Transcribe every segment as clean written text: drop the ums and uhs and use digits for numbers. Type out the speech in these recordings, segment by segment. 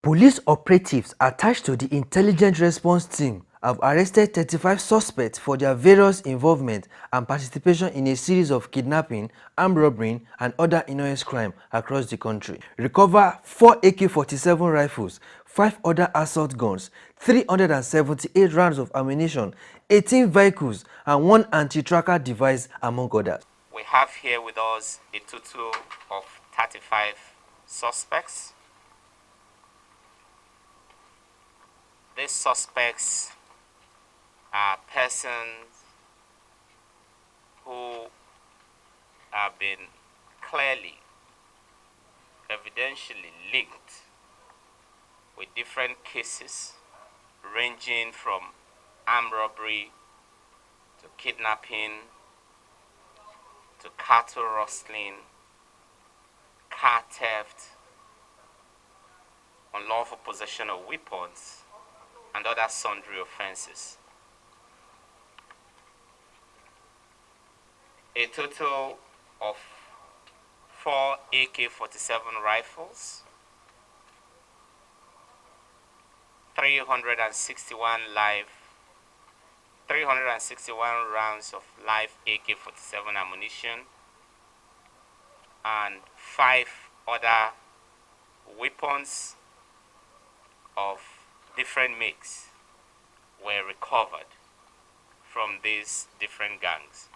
Police operatives attached to the intelligence response team have arrested 35 suspects for their various involvement and participation in a series of kidnapping, armed robbery, and other heinous crimes across the country. Recover 4 AK-47 rifles, 5 other assault guns, 378 rounds of ammunition, 18 vehicles, and 1 anti-tracker device, among others. We have here with us a total of 35 suspects. These suspects are persons who have been clearly, evidentially linked with different cases ranging from armed robbery to kidnapping to cattle rustling, car theft, unlawful possession of weapons, and other sundry offenses. A total of 4 AK-47 rifles, 361 rounds of live AK-47 ammunition, and 5 other weapons of different makes were recovered from these different gangs.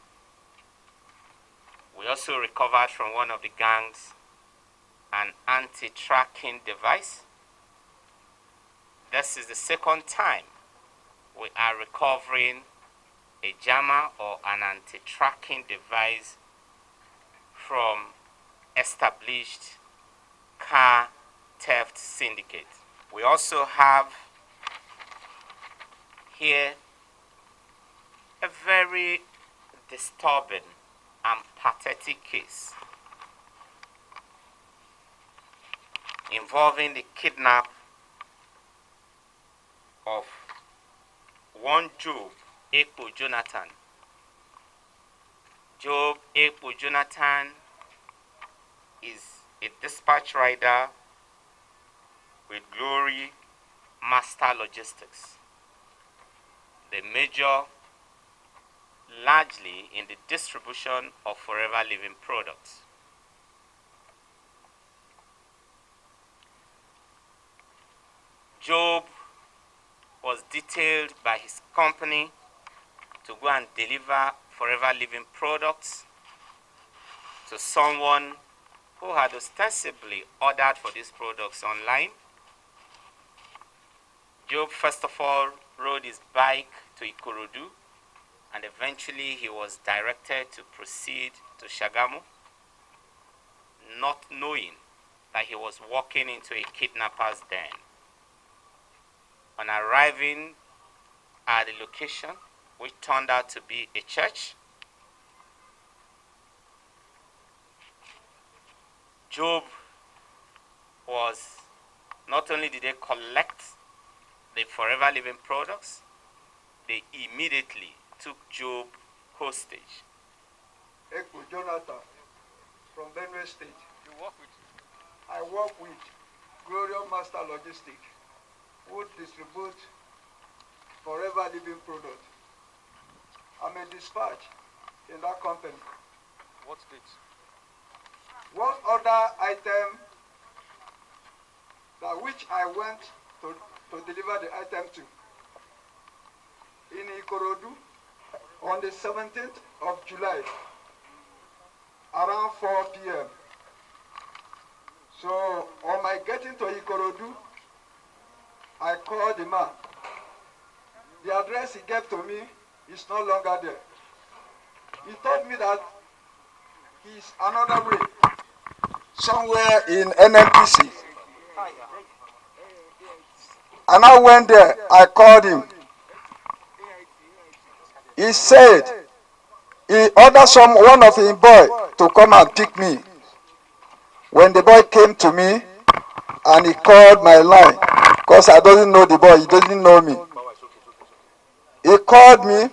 We also recovered from one of the gangs an anti-tracking device. This is the second time we are recovering a jammer or an anti-tracking device from established car theft syndicate. We also have here a very disturbing and pathetic case involving the kidnap of one Job Ekpo Jonathan. Job Ekpo Jonathan is a dispatch rider with Glory Master Logistics. They major largely in the distribution of forever living products. Job was detailed by his company to go and deliver forever living products to someone who had ostensibly ordered for these products online. Job first of all rode his bike to Ikorodu, and eventually he was directed to proceed to Shagamu, not knowing that he was walking into a kidnapper's den. On arriving at the location, which turned out to be a church, Job was, not only did they collect the forever living products, they immediately took Job hostage. Ekpo Jonathan from Benue State. You work with? I work with Glorious Master Logistic, who distribute forever living products. I'm a dispatch in that company. What state? One other item that which I went to deliver the item to in Ikorodu on the 17th of July around 4 p.m. So on my getting to Ikorodu, I called the man. The address he gave to me is no longer there. He told me that he's another way, somewhere in NMPC. And I went there, I called him. He said he ordered one of his boys to come and pick me. When the boy came to me and he called my line, because I don't know the boy, he doesn't know me. He called me,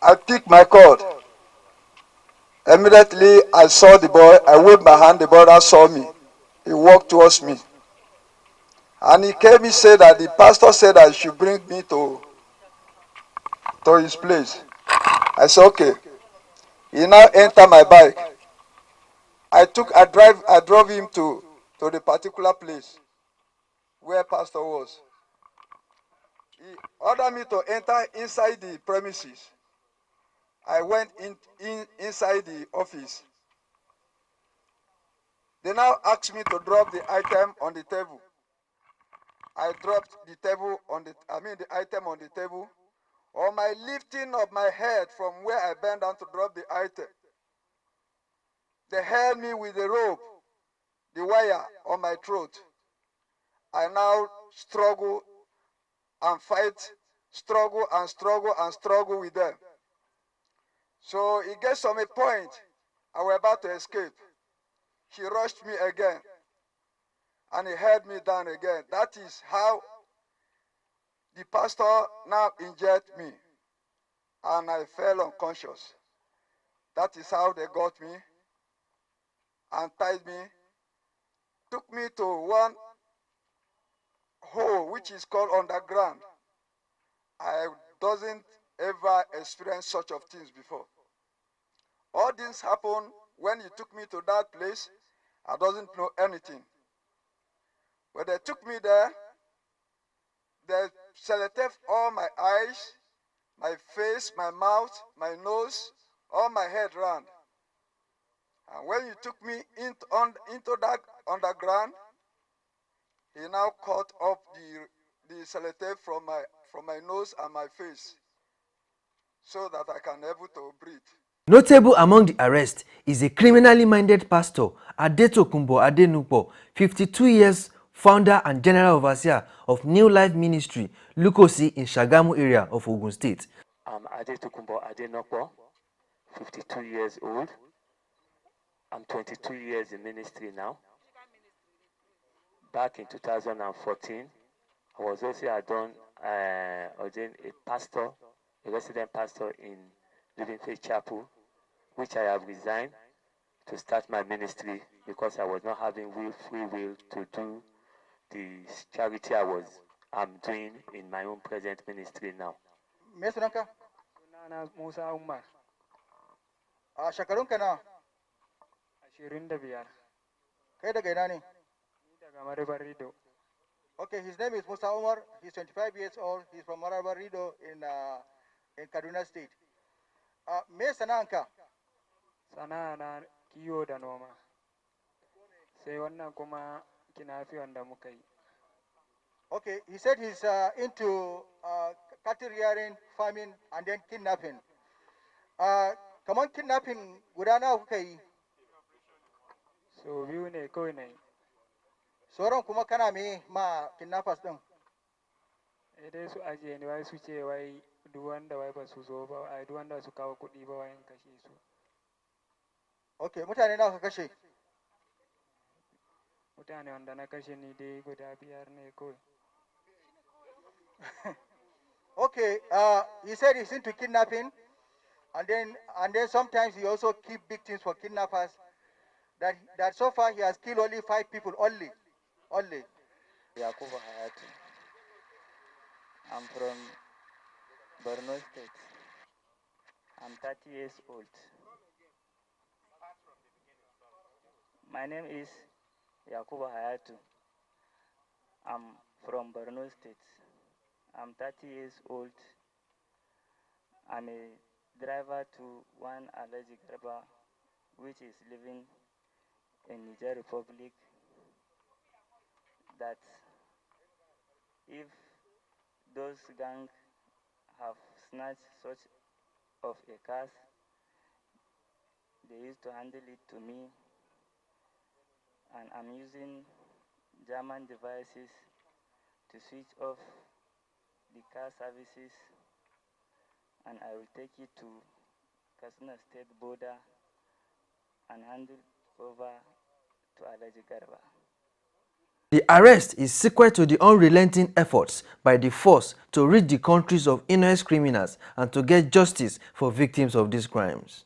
I picked my call. Immediately I saw the boy, I waved my hand, the brother saw me. He walked towards me. And he came and said that the pastor said I should bring me to his place. I said, okay. He now entered my bike. I drove him to the particular place where pastor was. He ordered me to enter inside the premises. I went inside the office. They now asked me to drop the item on the table. I dropped the item on the table. On my lifting of my head from where I bent down to drop the item, they held me with the rope, the wire on my throat. I now struggle and fight, struggle with them. So it gets to a point, I was about to escape. He rushed me again, and he held me down again. That is how the pastor now injured me, and I fell unconscious. That is how they got me and tied me, took me to one hole which is called underground. I doesn't ever experience such of things before. All this happened when he took me to that place. I doesn't know anything. When they took me there, they selected all my eyes, my face, my mouth, my nose, all my head round. And when you took me into that underground, he now cut up the sellotape from my nose and my face so that I can able to breathe. Notable among the arrests is a criminally minded pastor, Adetokumbo Adenopo, 52 years, founder and general overseer of New Life Ministry, Lukosi in Shagamu area of Ogun State. I'm Adetokumbo Adenopo, 52 years old. I'm 22 years in ministry now. Back in 2014, I was also ordained a pastor, a resident pastor in Living Faith Chapel, which I have resigned to start my ministry because I was not having free will to do the charity I'm doing in my own present ministry now. Mesunanka? Sunana Musa Umar. Shekarunka nawa? 25. Kai daga ina ne? Ni daga Maraba Rido. Okay, his name is Musa Umar. He's 25 years old. He's from Maraba Rido in Kaduna State. Me sana'anka? Sana'a na kiwo da noma. Sai wannan kuma kinafi wanda muka yi. Okay, he said he's into cattle rearing, farming, and then kidnapping. Kaman kidnapping guda nawa kuka yi? So biyu ne kawai na yi. Sauran kuma kana me ma kidnappers din? Dai su ajiye ni wai su ce wai duk wanda wai ba su zo ba, ai duk wanda su kawo kuɗi ba wayan kashe su. Okay, mutane nawa ka kashe? Mutane wanda na kashe ni dai guda 5 ne kawai. Okay, he said he's into kidnapping, and then sometimes he also keep victims for kidnappers. That so far he has killed only 5 people only. Yakubu Hayatu. I'm from Benue State. I'm 30 years old. My name is Yakubu Hayatu. I'm from Benue State. I'm 30 years old. I'm a driver to one allergic Garba, which is living in Niger Republic. That if those gangs have snatched such of a car, they used to handle it to me, and I'm using German devices to switch off the car services, and I will take it to Katsina State border and hand it over to Alhaji Garba. The arrest is sequel to the unrelenting efforts by the force to rid the countries of innocent criminals and to get justice for victims of these crimes.